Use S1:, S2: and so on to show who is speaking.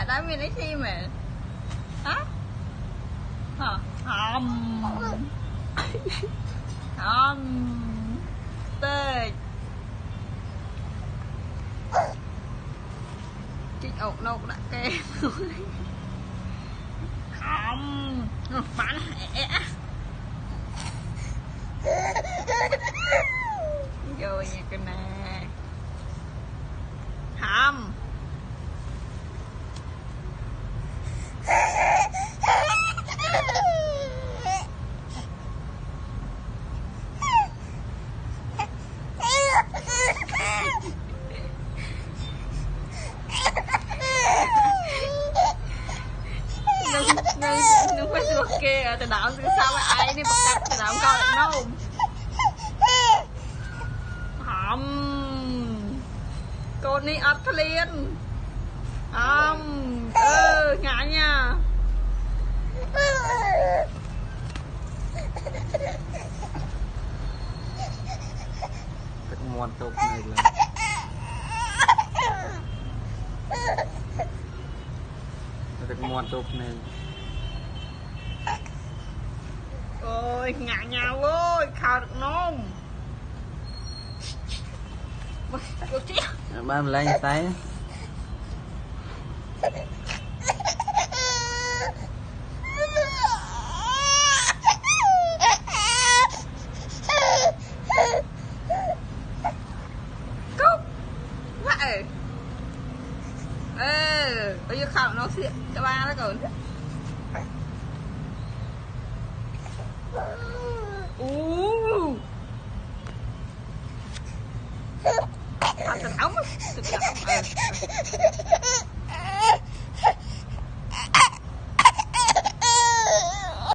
S1: đã mình ấy thi mà hả hòm hòm tê chích ốc đâu đã kê hòm bán hẻ rồi nha cái nè hòm nung Facebook kia từ đạo sao mà ai đi bắt cắt từ đạo coi lại đâu hòm cô đi ớt liên ngại nha
S2: Tức muôn tục này là Tức muôn tục này
S1: ôi ngại nhau ơi khao được nôm
S2: ba mình lên tay
S1: cúc vậy bây giờ khảo nó xịn cho ba đó rồi thật ống thật ống